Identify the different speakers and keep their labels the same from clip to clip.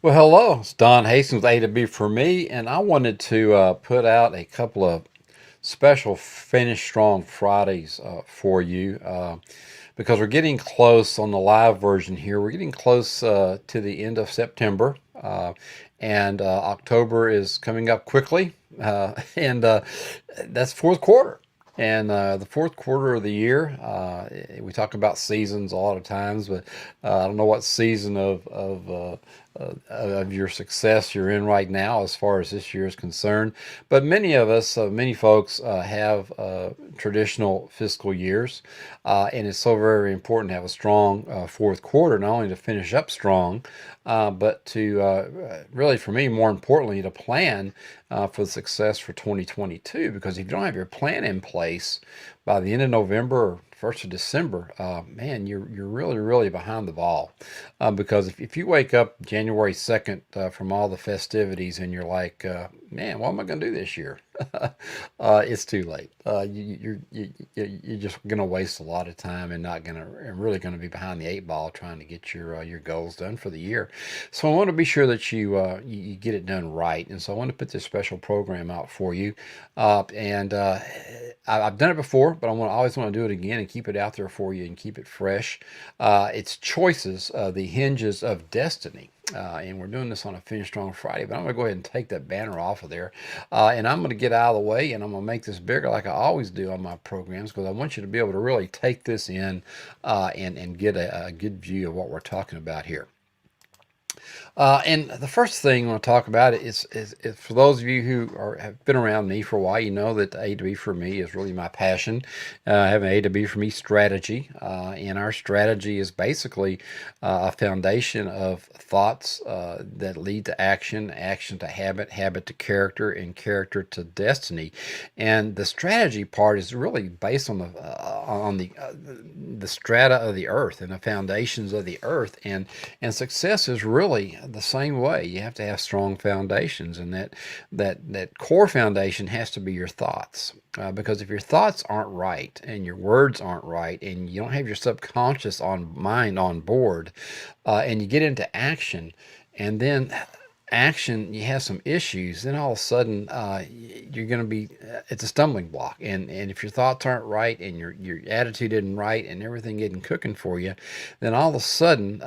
Speaker 1: Well, hello, it's Don Hastings with A to B for me, and I wanted to put out a couple of special Finish Strong Fridays for you because we're getting close on the live version here. We're getting close to the end of September, and October is coming up quickly, and that's fourth quarter. And the fourth quarter of the year, we talk about seasons a lot of times, but I don't know what season of your success you're in right now as far as this year is concerned. But many of us, many folks, have traditional fiscal years, and it's so very important to have a strong fourth quarter, not only to finish up strong, but to really, for me, more importantly, to plan for the success for 2022. Because if you don't have your plan in place by the end of November or 1st of December, man, you're really behind the ball. Because if you wake up January 2nd from all the festivities and you're like, man, what am I going to do this year? It's too late. You're just going to waste a lot of time and not going to, and really going to be behind the eight ball trying to get your goals done for the year. So I want to be sure that you get it done right. And so I want to put this special program out for you. And I've done it before, but always want to do it again and keep it out there for you and keep it fresh. It's choices, the hinges of destiny. And we're doing this on a Finish Strong Friday, but I'm going to go ahead and take that banner off of there. And I'm going to get out of the way, and I'm going to make this bigger like I always do on my programs, because I want you to be able to really take this in and get a good view of what we're talking about here. And the first thing I want to talk about is for those of you who have been around me for a while, you know that A to B for me is really my passion. I have an A to B for me strategy, and our strategy is basically a foundation of thoughts that lead to action, action to habit, habit to character, and character to destiny. And the strategy part is really based on the strata of the earth and the foundations of the earth, and success is really the same way. You have to have strong foundations, and that core foundation has to be your thoughts. Because if your thoughts aren't right and your words aren't right and you don't have your subconscious mind on board, and you get into action, and then action you have some issues, then all of a sudden you're going to be it's a stumbling block. And if your thoughts aren't right and your attitude isn't right and everything isn't cooking for you, then all of a sudden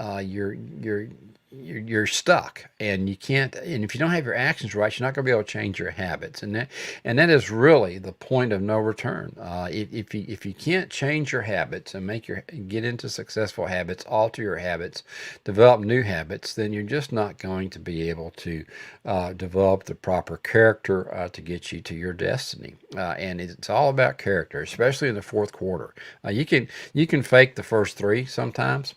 Speaker 1: you're stuck, and you can't. And if you don't have your actions right, you're not going to be able to change your habits, and that is really the point of no return. If you can't change your habits and get into successful habits, alter your habits, develop new habits, then you're just not going to be able to develop the proper character to get you to your destiny. And it's all about character, especially in the fourth quarter. You can fake the first three sometimes.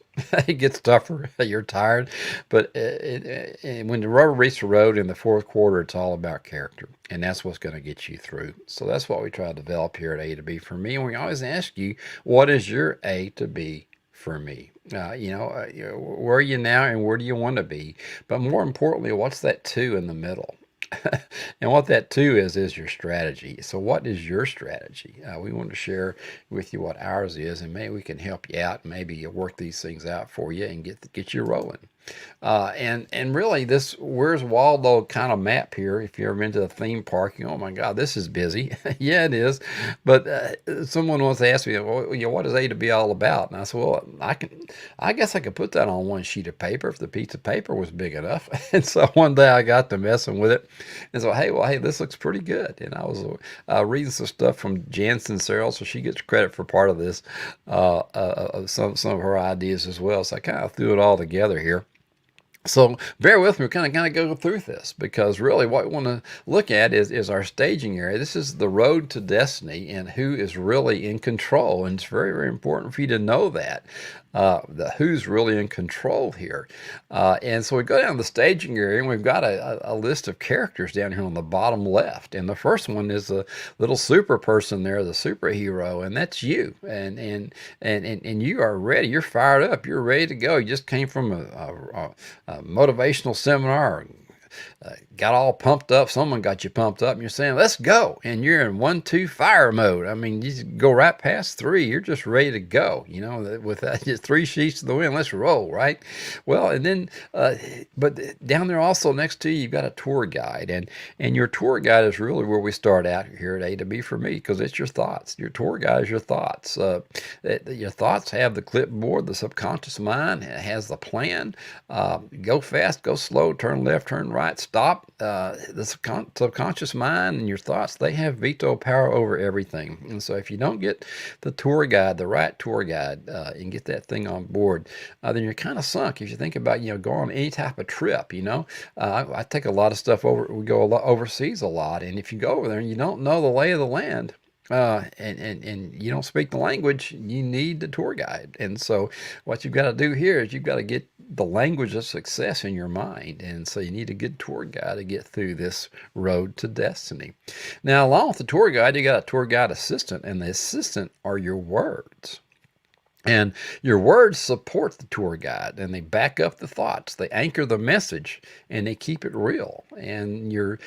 Speaker 1: It gets tougher. You're tired, but when the rubber meets the road in the fourth quarter, it's all about character, and that's what's going to get you through. So that's what we try to develop here at A to B for me. And we always ask you, what is your A to B for me? Where are you now, and where do you want to be? But more importantly, what's that two in the middle? And what that too is your strategy. So what is your strategy? We want to share with you what ours is, and maybe we can help you out. Maybe work these things out for you and get you rolling. And really, this Where's Waldo kind of map here. If you're ever into the theme park, oh my God, this is busy. Yeah, it is. But someone once asked me, well, what is A to B all about? And I said, well, I guess I could put that on one sheet of paper if the piece of paper was big enough. And so one day I got to messing with it, and so hey, this looks pretty good. And I was reading some stuff from Jansen Searle, so she gets credit for part of this, some of her ideas as well. So I kind of threw it all together here. So bear with me, we're kind of go through this, because really what we want to look at is our staging area. This is the road to destiny and who is really in control. And it's very important for you to know that, who's really in control here. And so we go down the staging area, and we've got a list of characters down here on the bottom left. And the first one is a little super person there, the superhero, and that's you. And you are ready. You're fired up. You're ready to go. You just came from a motivational seminar, got all pumped up. Someone got you pumped up, and you're saying, "Let's go!" And you're in 1, 2 fire mode. I mean, you just go right past 3. You're just ready to go. You know, with that, just 3 sheets to the wind. Let's roll, right? Well, and then, but down there also next to you, you've got a tour guide, and your tour guide is really where we start out here at A to B for me, because it's your thoughts. Your tour guide is your thoughts. Your thoughts have the clipboard. The subconscious mind has the plan. Go fast, go slow, turn left, turn right, stop. The subconscious mind and your thoughts, they have veto power over everything. And so if you don't get the tour guide, the right tour guide, and get that thing on board, then you're kind of sunk. If you think about, going on any type of trip, I take a lot of stuff over. We go overseas a lot. And if you go over there and you don't know the lay of the land, and you don't speak the language, you need the tour guide. And so what you've got to do here is you've got to get the language of success in your mind. And so you need a good tour guide to get through this road to destiny. Now, along with the tour guide, you got a tour guide assistant, and the assistant are your words. And your words support the tour guide, and they back up the thoughts. They anchor the message, and they keep it real. And your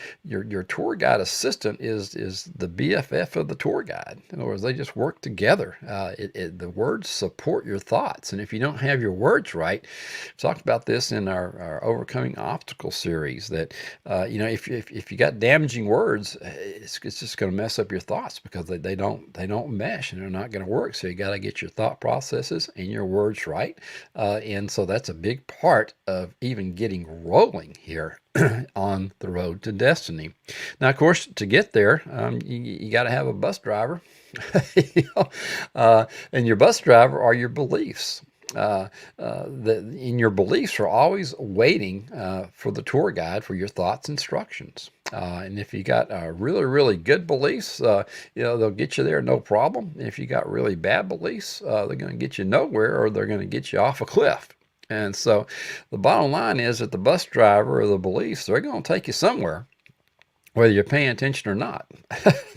Speaker 1: tour guide assistant is the BFF of the tour guide. In other words, they just work together. The words support your thoughts, and if you don't have your words right, we talked about this in our overcoming obstacle series. That if you got damaging words, it's just going to mess up your thoughts, because they don't mesh, and they're not going to work. So you got to get your thought processes and your words right. And so that's a big part of even getting rolling here on the road to destiny. Now, of course, to get there, you got to have a bus driver. And your bus driver are your beliefs. In your beliefs are always waiting for the tour guide for your thoughts instructions. And if you got really, really good beliefs, they'll get you there no problem. And if you got really bad beliefs, they're going to get you nowhere, or they're going to get you off a cliff. And so the bottom line is that the bus driver or the beliefs, they're going to take you somewhere, whether you're paying attention or not,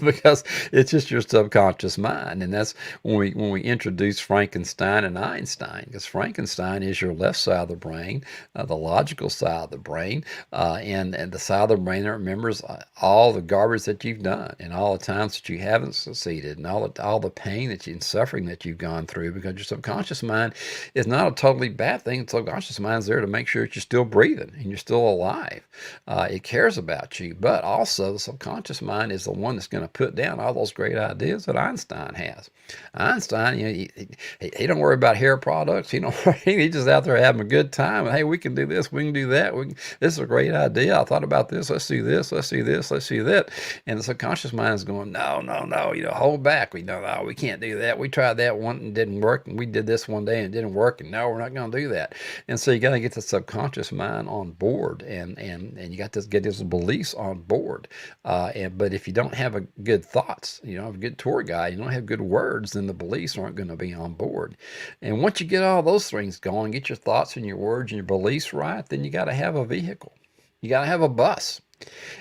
Speaker 1: because it's just your subconscious mind. And that's when we introduce Frankenstein and Einstein, because Frankenstein is your left side of the brain, the logical side of the brain, and the side of the brain that remembers all the garbage that you've done, and all the times that you haven't succeeded, and all the pain and suffering that you've gone through, because your subconscious mind is not a totally bad thing. The subconscious mind is there to make sure that you're still breathing and you're still alive. It cares about you, but also the subconscious mind is the one that's going to put down all those great ideas that Einstein has. Einstein, he don't worry about hair products. He don't. He's just out there having a good time. And hey, we can do this. We can do that. This is a great idea. I thought about this. Let's do this. Let's do this. Let's do that. And the subconscious mind is going, no, no, no. Hold back. No, we can't do that. We tried that one and it didn't work. And we did this one day and it didn't work. And no, we're not going to do that. And so you got to get the subconscious mind on board, and you got to get his beliefs on board. But if you don't have a good thoughts, you don't have a good tour guide, you don't have good words, then the beliefs aren't going to be on board. And once you get all those things going, get your thoughts and your words and your beliefs right, then you got to have a vehicle. You got to have a bus.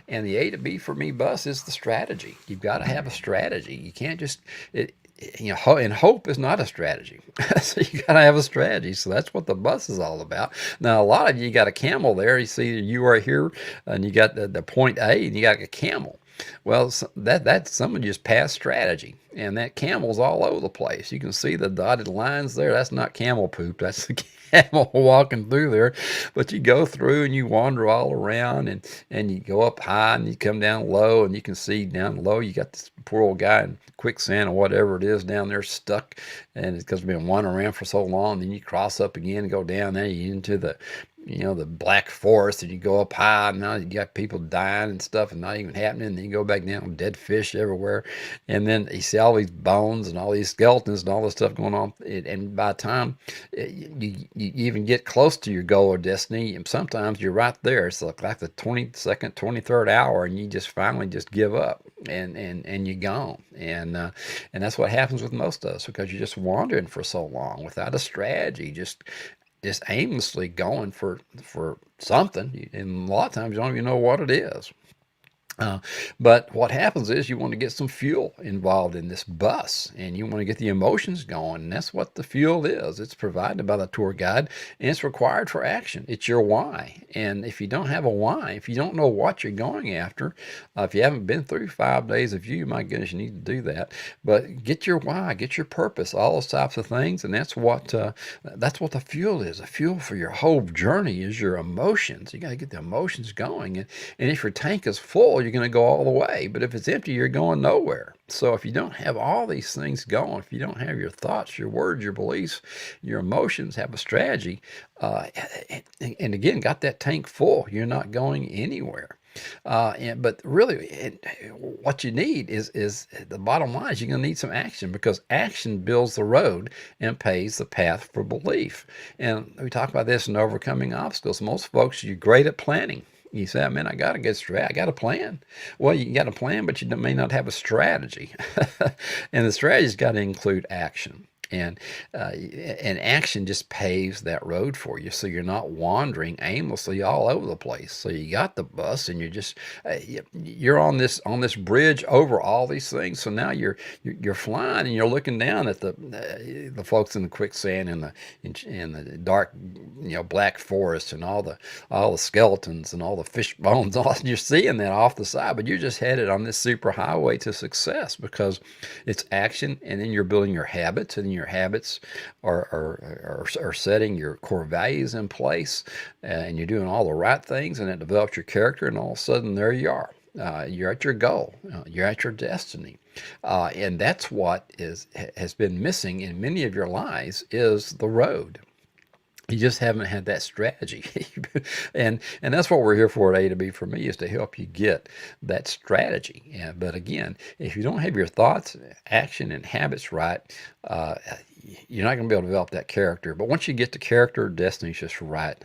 Speaker 1: And the A to B for me bus is the strategy. You've got to have a strategy. You can't just, and hope is not a strategy. So you got to have a strategy. So that's what the bus is all about. Now, a lot of you got a camel there. You see, you are here and you got the point A and you got a camel. Well, that's someone just passed strategy, and that camel's all over the place. You can see the dotted lines there. That's not camel poop. That's the camel walking through there. But you go through and you wander all around, and you go up high and you come down low, and you can see down low you got this poor old guy in quicksand or whatever it is down there stuck, and it's because he's been wandering around for so long. Then you cross up again and go down there into the black forest, and you go up high, and now you got people dying and stuff and not even happening. And then you go back down, dead fish everywhere. And then you see all these bones and all these skeletons and all this stuff going on. And by the time you even get close to your goal or destiny, and sometimes you're right there. It's like the 22nd, 23rd hour, and you just finally just give up and you're gone. And that's what happens with most of us, because you're just wandering for so long without a strategy, just aimlessly going for something, and a lot of times you don't even know what it is. Uh, but what happens is you want to get some fuel involved in this bus and you want to get the emotions going. And that's what the fuel is. It's provided by the tour guide and it's required for action. It's your why. And if you don't have a why, if you don't know what you're going after, if you haven't been through 5 days of you, my goodness, you need to do that. But get your why, get your purpose, all those types of things. And that's what the fuel is. The fuel for your whole journey is your emotions. You got to get the emotions going. And if your tank is full, you're going to go all the way. But if it's empty, you're going nowhere. So if you don't have all these things going, if you don't have your thoughts, your words, your beliefs, your emotions, have a strategy, uh, and again, got that tank full, you're not going anywhere. But really, what you need is the bottom line is you're going to need some action because action builds the road and paves the path for belief. And we talk about this in overcoming obstacles. Most folks, you're great at planning. You say, man, I got to get straight. I got a plan. Well, you got a plan, but you may not have a strategy. And the strategy's got to include action. And action just paves that road for you, so you're not wandering aimlessly all over the place. So you got the bus, and you're on this bridge over all these things. So now you're flying, and you're looking down at the folks in the quicksand and the dark, black forest, and all the skeletons and all the fish bones. You're seeing that off the side, but you're just headed on this super highway to success because it's action, and then you're building your habits, and your habits are setting your core values in place, and you're doing all the right things, and it develops your character, and all of a sudden there you are. You're at your goal. You're at your destiny, and that's what has been missing in many of your lives is the road. You just haven't had that strategy. And that's what we're here for at A to B for me is to help you get that strategy. Yeah, but again, if you don't have your thoughts, action, and habits right, uh, you're not going to be able to develop that character. But once you get the character, destiny's just right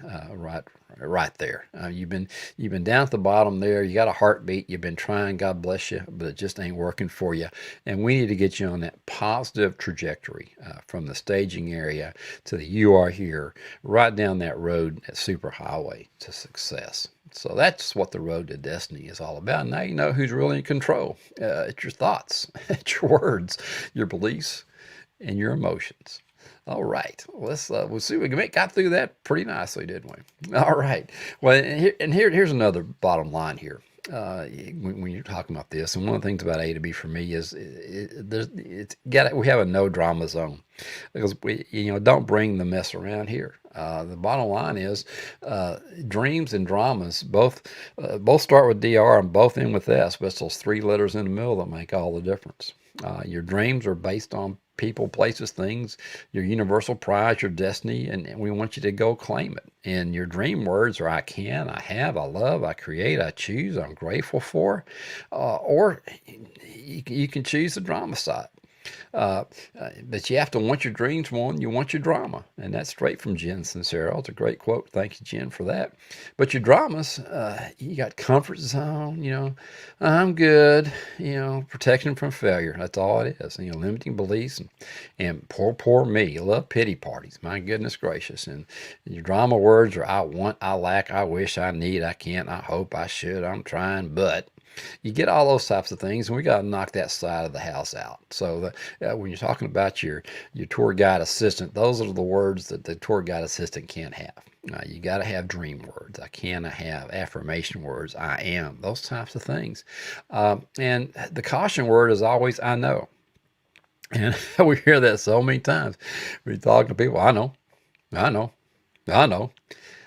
Speaker 1: there. You've been down at the bottom there. You got a heartbeat. You've been trying. God bless you, but it just ain't working for you. And we need to get you on that positive trajectory from the staging area to the you are here, right down that road, that super highway to success. So that's what the road to destiny is all about. Now you know who's really in control. It's your thoughts, it's your words, your beliefs, and your emotions. All right, we'll see. We got through that pretty nicely, didn't we? All right. Well, here's another bottom line here. When you're talking about this, and one of the things about A to B for me is we have a no drama zone because we don't bring the mess around here. The bottom line is dreams and dramas both start with DR and both end with S, but it's those three letters in the middle that make all the difference. Your dreams are based on people, places, things, your universal prize, your destiny, and we want you to go claim it. And your dream words are I can, I have, I love, I create, I choose, I'm grateful for. Or you can choose the drama side. Uh, but you have to want your dreams one, you want your drama. And that's straight from Jen Sincero. It's a great quote. Thank you, Jen, for that. But your dramas, you got comfort zone, I'm good, protection from failure. That's all it is. Limiting beliefs and poor me. You love pity parties. My goodness gracious. And your drama words are I want, I lack, I wish, I need, I can't, I hope, I should, I'm trying, but you get all those types of things, and we got to knock that side of the house out. So when you're talking about your tour guide assistant, those are the words that the tour guide assistant can't have. You got to have dream words. I can, I have affirmation words. I am, those types of things. And the caution word is always I know. And we hear that so many times. We talk to people. I know, I know, I know.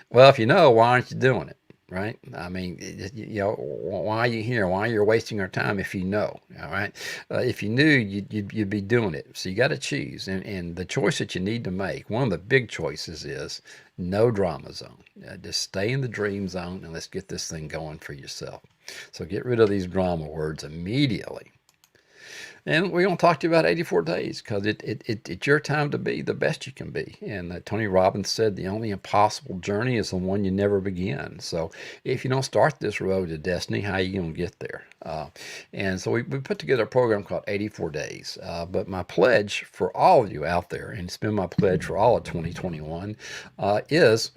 Speaker 1: Well, if you know, why aren't you doing it? Right? I mean, why are you here? Why you're wasting our time if you know? All right. If you knew, you'd be doing it. So you got to choose, and the choice that you need to make. One of the big choices is no drama zone. Just stay in the dream zone, and let's get this thing going for yourself. So get rid of these drama words immediately. And we're going to talk to you about 84 days because it's your time to be the best you can be. And Tony Robbins said the only impossible journey is the one you never begin. So if you don't start this road to destiny, how are you going to get there? And so we put together a program called 84 Days. But my pledge for all of you out there, and it's been my pledge for all of 2021, is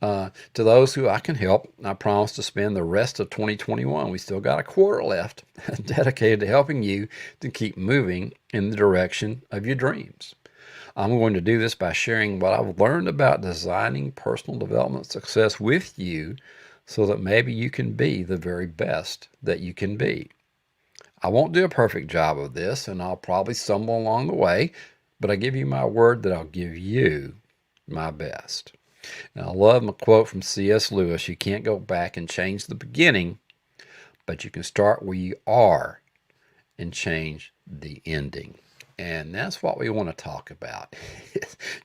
Speaker 1: To those who I can help, I promise to spend the rest of 2021, we still got a quarter left, dedicated to helping you to keep moving in the direction of your dreams. I'm going to do this by sharing what I've learned about designing personal development success with you so that maybe you can be the very best that you can be. I won't do a perfect job of this, and I'll probably stumble along the way, but I give you my word that I'll give you my best. Now, I love my quote from C.S. Lewis: you can't go back and change the beginning, but you can start where you are and change the ending. And that's what we want to talk about.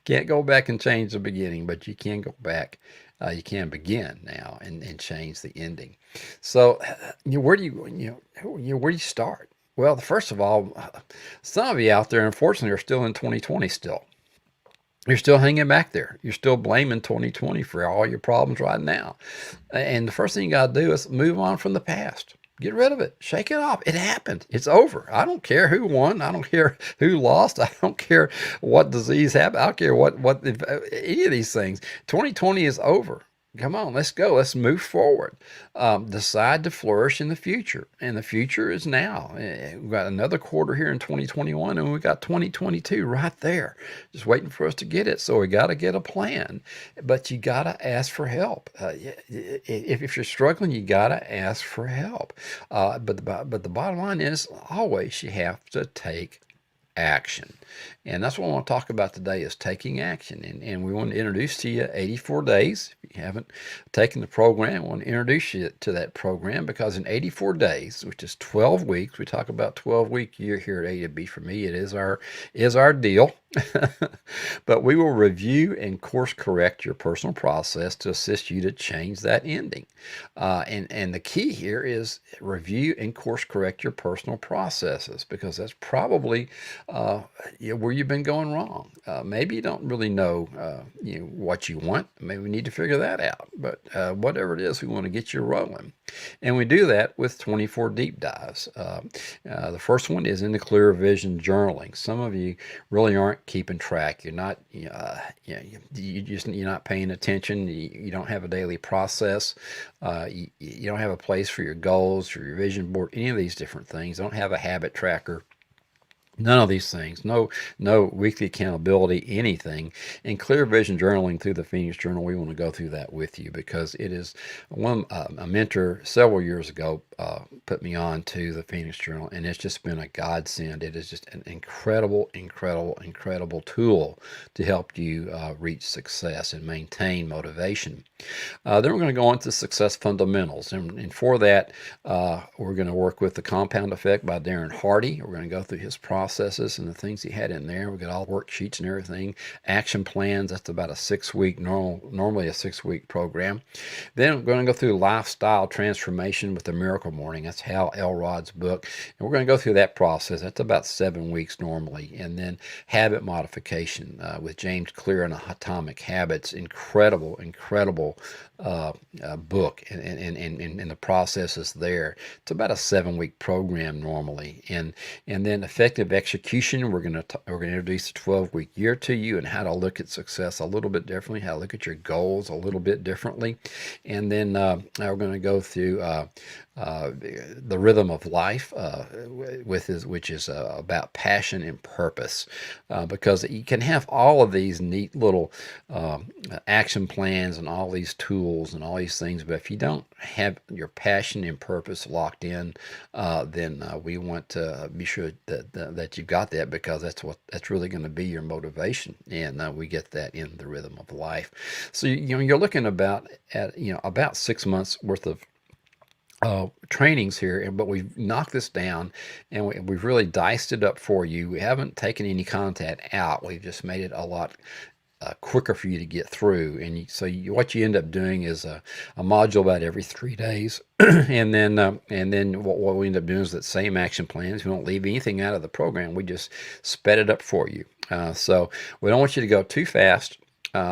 Speaker 1: Can't go back and change the beginning, but you can go back. You can begin now and change the ending. So, where do where do you start? Well, first of all, some of you out there, unfortunately, are still in 2020 still. You're still hanging back there. You're still blaming 2020 for all your problems right now. And the first thing you got to do is move on from the past. Get rid of it. Shake it off. It happened. It's over. I don't care who won. I don't care who lost. I don't care what disease happened. I don't care what any of these things. 2020 is over. Come on, let's go. Let's move forward. Decide to flourish in the future. And the future is now. We've got another quarter here in 2021, and we've got 2022 right there, just waiting for us to get it. So we got to get a plan. But you got to ask for help. If you're struggling, you got to ask for help. But the bottom line is always you have to take action. And that's what I want to talk about today is taking action. And we want to introduce to you 84 days. If you haven't taken the program, I want to introduce you to that program because in 84 days, which is 12 weeks, we talk about 12-week year here at A to B. For me, it is our deal. But we will review and course correct your personal process to assist you to change that ending. And the key here is review and course correct your personal processes because that's probably where you've been going wrong. Maybe you don't really know, what you want. Maybe we need to figure that out. But whatever it is, we want to get you rolling. And we do that with 24 deep dives. The first one is in the clear vision journaling. Some of you really aren't keeping track. You're not, you're not paying attention. You don't have a daily process. You don't have a place for your goals or your vision board, any of these different things. Don't have a habit tracker. None of these things, no weekly accountability, anything. And clear vision journaling through the Phoenix Journal, we want to go through that with you because it is a mentor several years ago put me on to the Phoenix Journal, and it's just been a godsend. It is just an incredible tool to help you reach success and maintain motivation. Then we're going to go on to success fundamentals, and for that, we're going to work with the Compound Effect by Darren Hardy. We're going to go through his processes and the things he had in there. We got all worksheets and everything, action plans. That's about a 6-week normally a 6-week program. Then we're going to go through lifestyle transformation with the Miracle Morning. That's Hal Elrod's book, and we're going to go through that process. That's about 7 weeks normally, and then habit modification with James Clear and Atomic Habits. Incredible book, and the processes there. It's about a 7-week program normally, and then effective execution. We're going to introduce a 12-week year to you and how to look at success a little bit differently, how to look at your goals a little bit differently, and then we're going to go through the rhythm of life, which is about passion and purpose, because you can have all of these neat little action plans and all these tools and all these things, but if you don't have your passion and purpose locked in, then we want to be sure that you've got that, because that's really going to be your motivation, and we get that in the rhythm of life. So you're looking about 6 months worth of trainings here, but we've knocked this down and we've really diced it up for you. We haven't taken any content out. We've just made it a lot quicker for you to get through. And what you end up doing is a module about every 3 days. and then what we end up doing is that same action plans. We don't leave anything out of the program. We just sped it up for you. So we don't want you to go too fast.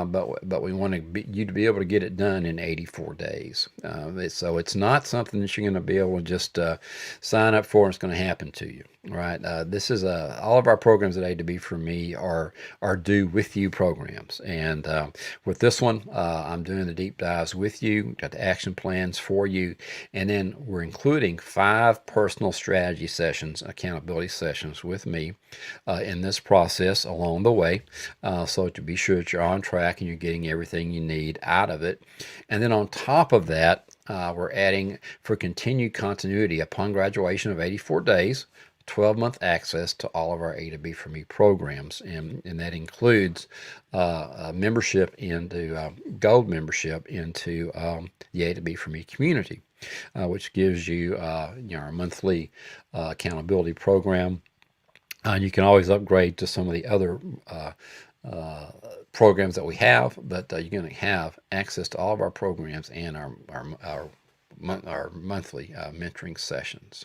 Speaker 1: but we want you to be able to get it done in 84 days. So it's not something that you're going to be able to just sign up for and it's going to happen to you, right? This is all of our programs at A to B for me are do with you programs, and with this one, I'm doing the deep dives with you, got the action plans for you, and then we're including 5 personal strategy sessions, accountability sessions with me in this process along the way, so to be sure that you're on track and you're getting everything you need out of it. And then on top of that, we're adding for continued continuity upon graduation of 84 days. 12-month access to all of our A to B for Me programs, and that includes membership into gold membership into the A to B for Me community, which gives you, our monthly accountability program. And you can always upgrade to some of the other programs that we have, but you're going to have access to all of our programs and our monthly mentoring sessions.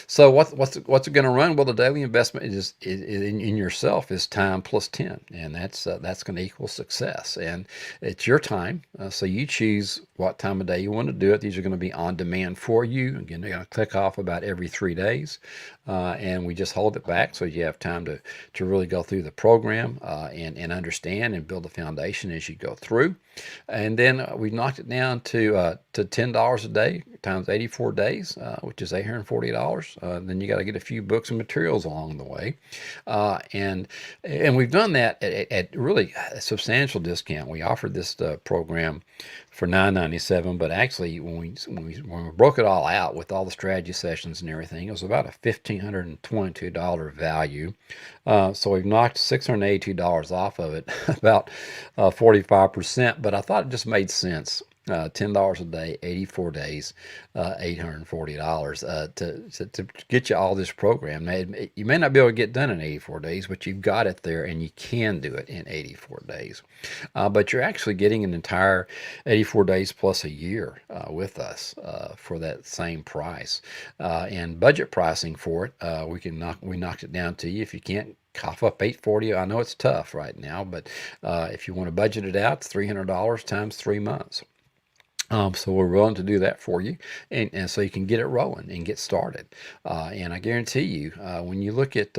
Speaker 1: So what's it going to run? Well, the daily investment is in yourself is time plus 10, and that's going to equal success. And it's your time, so you choose what time of day you want to do it. These are going to be on demand for you. Again, they're going to click off about every 3 days, and we just hold it back so you have time to really go through the program and understand and build a foundation as you go through. And then we knocked it down to $10 a day times 84 days, which is $840. Then you got to get a few books and materials along the way, and we've done that at really a substantial discount. We offered this program for $9.97, but actually when we broke it all out with all the strategy sessions and everything, it was about a $1,522 value. So we've knocked $682 off of it, about 45%. But I thought it just made sense. $10 a day, 84 days, $840 to get you all this program. Now, you may not be able to get done in 84 days, but you've got it there and you can do it in 84 days. But you're actually getting an entire 84 days plus a year with us for that same price. And budget pricing for it, we knocked it down to you. If you can't cough up 840, I know it's tough right now, but if you want to budget it out, it's $300 times 3 months. So we're willing to do that for you, and so you can get it rolling and get started. And I guarantee you, when you look at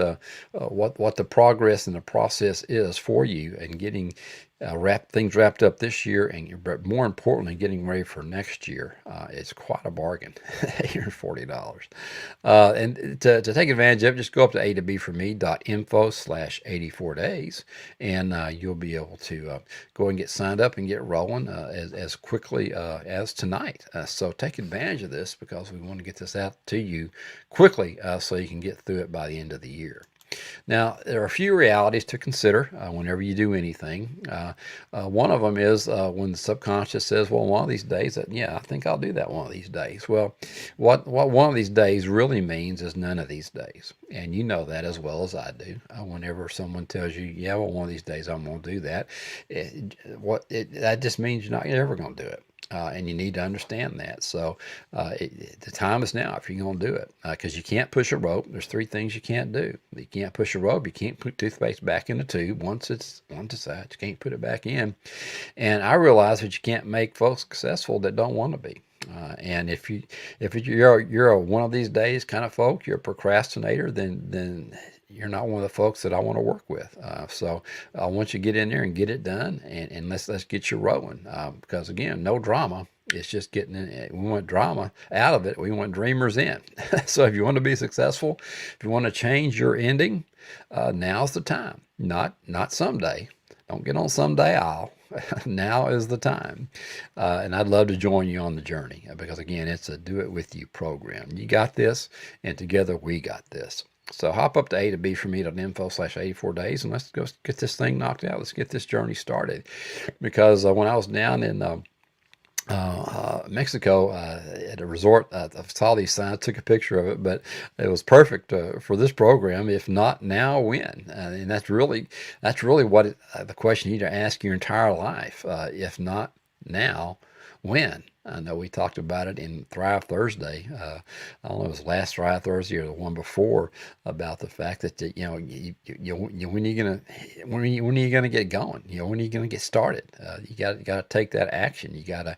Speaker 1: what the progress and the process is for you and getting things wrapped up this year, but more importantly, getting ready for next year, it's quite a bargain, $840. And to take advantage of it, just go up to a2bforme.info/84 days, and you'll be able to go and get signed up and get rolling as quickly as tonight. So take advantage of this because we want to get this out to you quickly so you can get through it by the end of the year. Now, there are a few realities to consider whenever you do anything. One of them is when the subconscious says, well, one of these days, I think I'll do that one of these days. Well, what one of these days really means is none of these days. And you know that as well as I do. Whenever someone tells you, yeah, well, one of these days I'm going to do that, that just means you're not ever going to do it. And you need to understand that. So the time is now if you're going to do it, because you can't push a rope. There's 3 things you can't do. You can't push a rope. You can't put toothpaste back in the tube once it's out. You can't put it back in. And I realize that you can't make folks successful that don't want to be. And if you're a one of these days kind of folk, you're a procrastinator, then you're not one of the folks that I want to work with. So I want you to get in there and get it done, and let's get you rolling. Because again, no drama. It's just getting in. We want drama out of it. We want dreamers in. So if you want to be successful, if you want to change your ending, now's the time. Not someday. Don't get on someday. Now is the time. And I'd love to join you on the journey because again, it's a do it with you program. You got this, and together we got this. So hop up to a2bforme.info/84 days and let's go get this thing knocked out. Let's get this journey started. Because when I was down in Mexico at a resort, I saw these signs, took a picture of it, but it was perfect for this program. If not now, when? And that's really what the question you need to ask your entire life. If not now, when? I know we talked about it in Thrive Thursday. I don't know if it was last Thrive Thursday or the one before, about the fact that when are you gonna when are you gonna get going? When are you gonna get started? You got to take that action. You got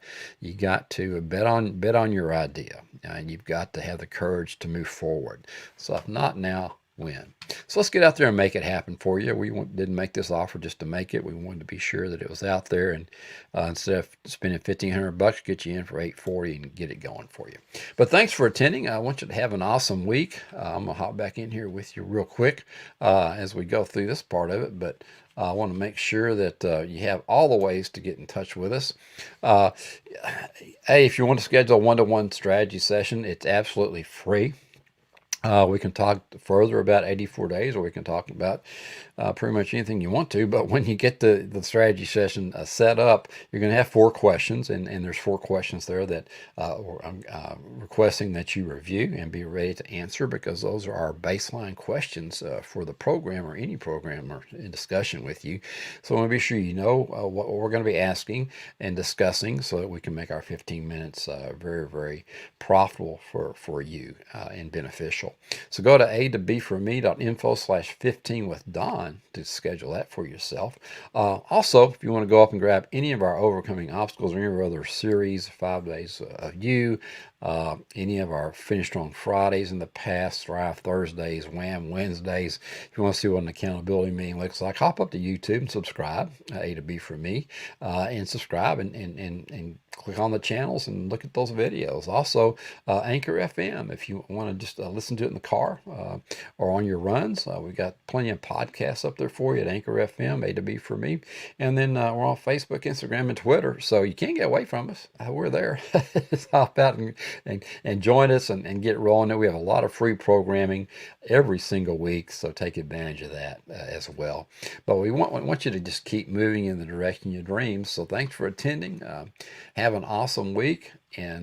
Speaker 1: to bet on your idea, and you've got to have the courage to move forward. So if not now, when? So let's get out there and make it happen for you. Didn't make this offer just to make it. We wanted to be sure that it was out there, and instead of spending $1,500, get you in for $840 and get it going for you. But thanks for attending. I want you to have an awesome week. I'm gonna hop back in here with you real quick as we go through this part of it, but. I want to make sure that you have all the ways to get in touch with us. Uh, hey, if you want to schedule a one-to-one strategy session, it's absolutely free. We can talk further about 84 days, or we can talk about pretty much anything you want to. But when you get the strategy session set up, you're going to have 4 questions, and there's 4 questions there that I'm requesting that you review and be ready to answer, because those are our baseline questions for the program, or any program, or in discussion with you. So I want to be sure you know what we're going to be asking and discussing, so that we can make our 15 minutes very, very profitable for you and beneficial. So go to a2bforme.info/15 with Don to schedule that for yourself. Also, if you want to go up and grab any of our Overcoming Obstacles, or any of our other series, 5 Days of You, any of our Finish Strong Fridays in the past, Thrive Thursdays, Wham Wednesdays, if you want to see what an accountability meeting looks like, hop up to YouTube and subscribe, A to B for Me, and subscribe, and click on the channels and look at those videos. Also, Anchor FM, if you want to just listen to it in the car or on your runs. We've got plenty of podcasts up there for you at Anchor FM, A to B for Me. And then we're on Facebook, Instagram, and Twitter. So you can't get away from us. We're there. Just hop out and join us and get rolling. We have a lot of free programming every single week, so take advantage of that as well. But we want you to just keep moving in the direction of your dreams. So thanks for attending. Have an awesome week, and